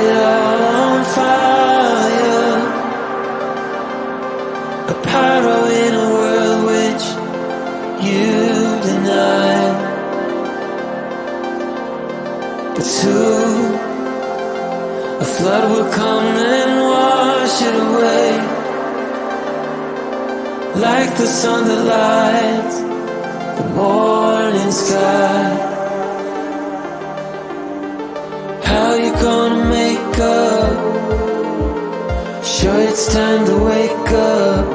it all on fire. A pyro in a world which you deny. But soon a flood will come and wash it away, like the sun that lights the morning sky. How you gonna make up? Sure, it's time to wake up.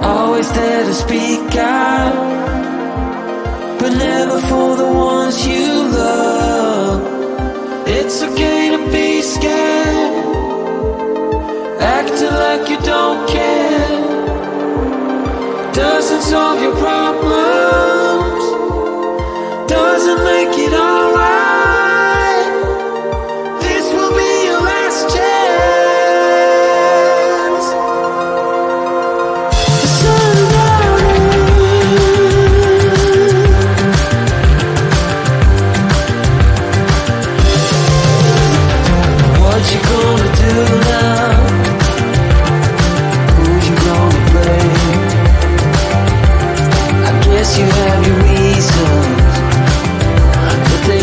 Always there to speak out, but never for the ones you love. It's okay to be scared, acting like you don't care. Doesn't solve your problems, doesn't make it alright. This will be your last chance. The sun's out. What you gonna do now? Who you gonna blame? I guess you have your reasons, but they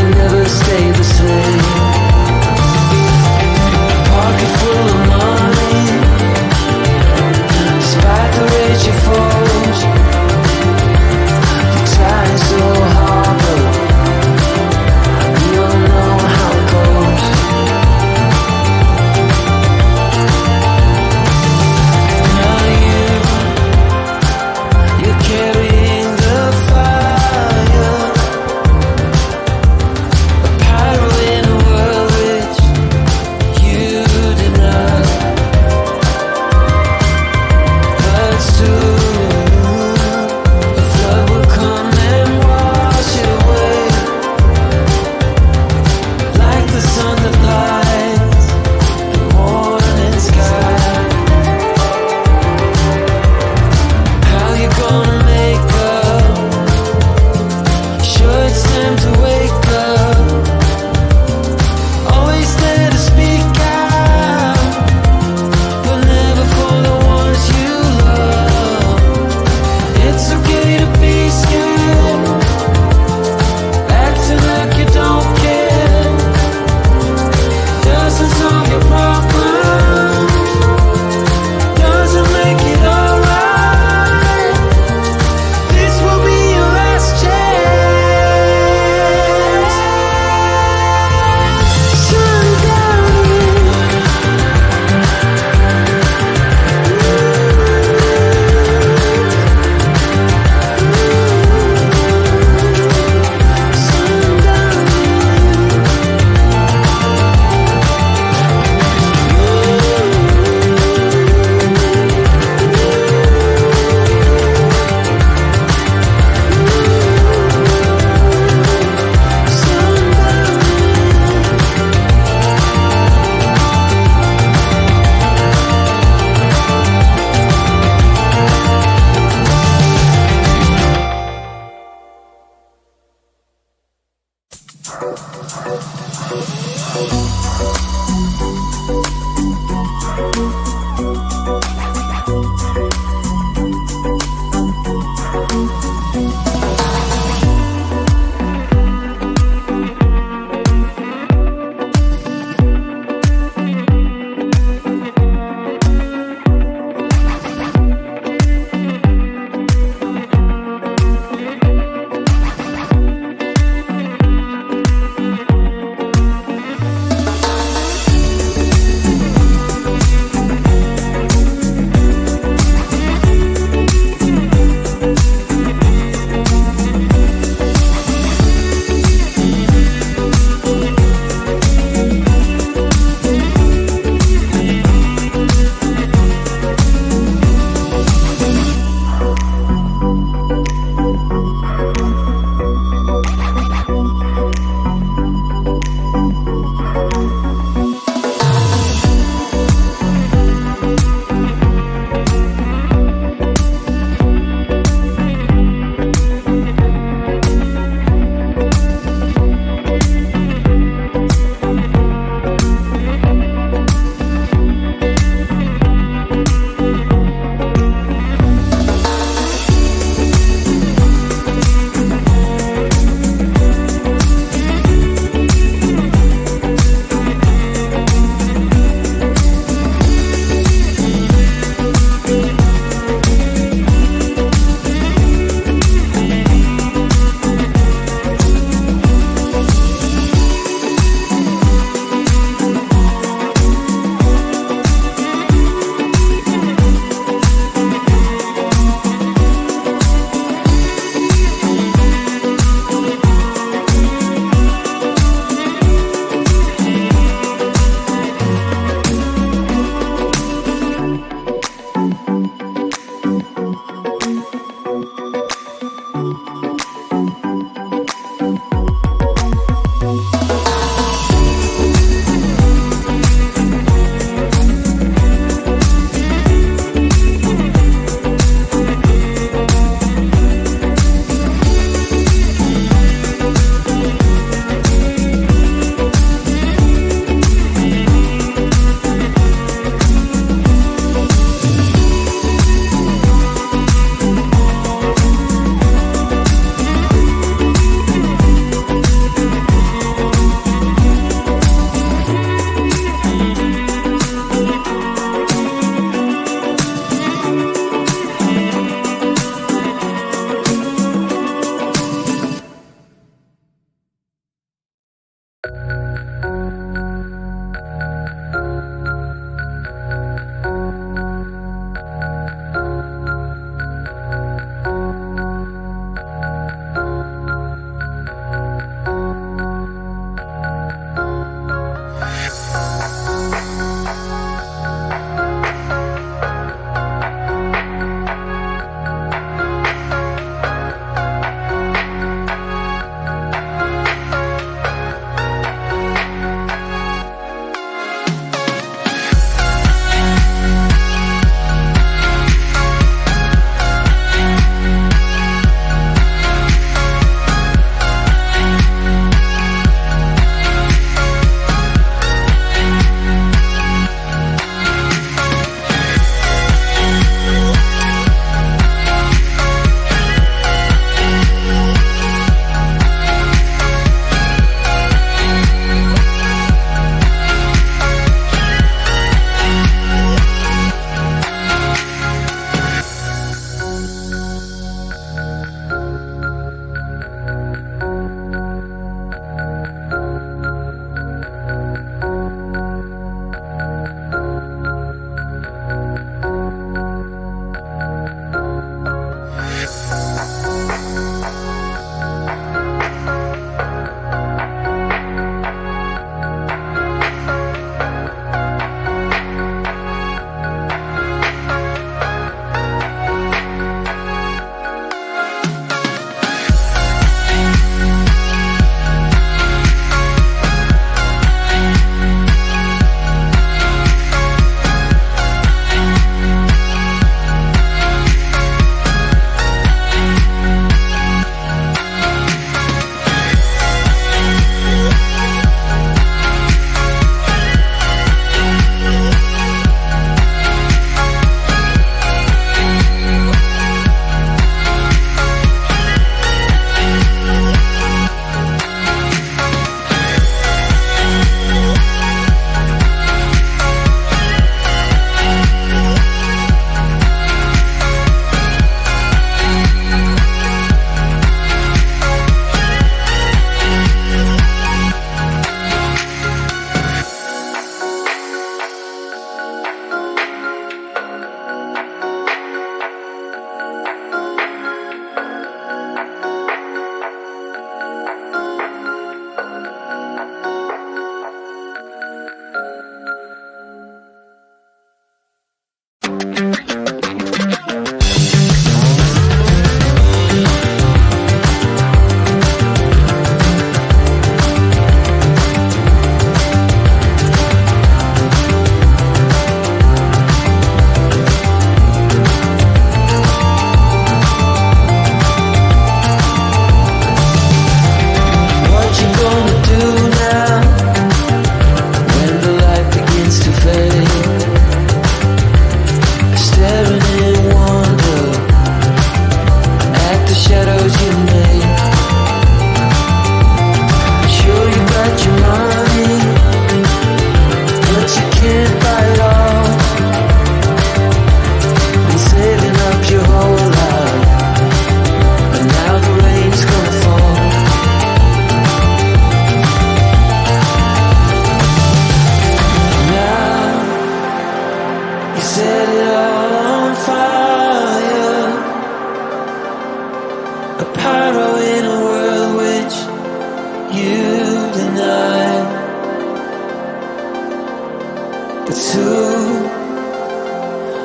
but soon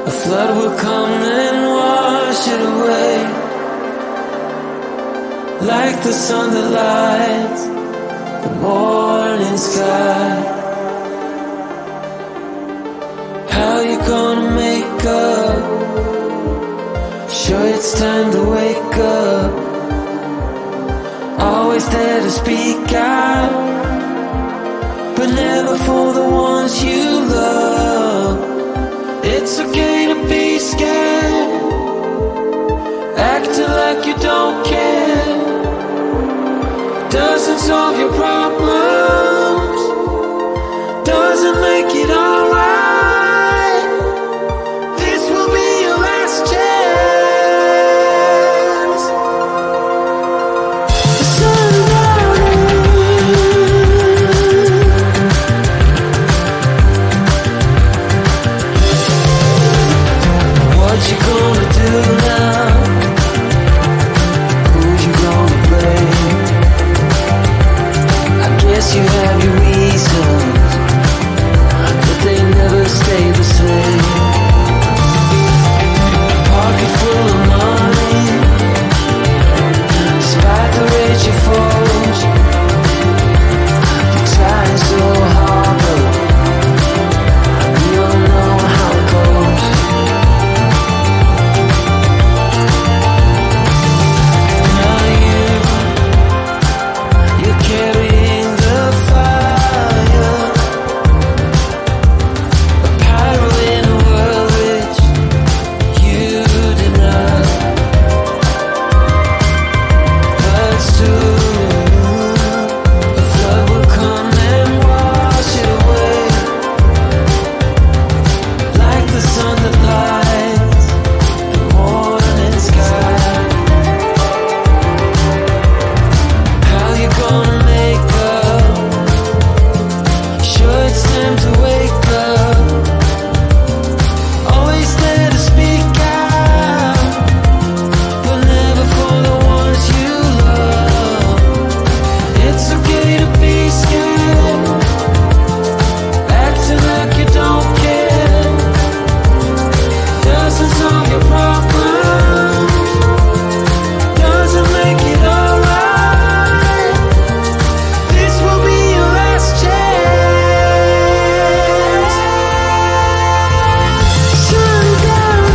a flood will come and wash it away, like the sun that lights the morning sky. How you gonna make up? Sure, it's time to wake up. Always there to speak out, but never for the ones you love. It's okay to be scared, acting like you don't care. Doesn't solve your problems, doesn't make it alright. This will be your last chance. The sun what you gonna do now? Who you gonna blame? I guess you have your reasons, but they never stay the same. Pocket full of money, despite the rage you foes. You're trying so hard, but you don't know how it goes. Now you're carrying the fire, a pyro in a world which you deny. But soon a flood will come and wash it away, like the sun that lights the morning sky. How you gonna make up? Sure, it's time to wake up. Always there to speak out, but never for the ones you love. It's okay to be scared, acting like you don't care. Doesn't solve your problems, doesn't make it alright. This will be your last chance. Sundown.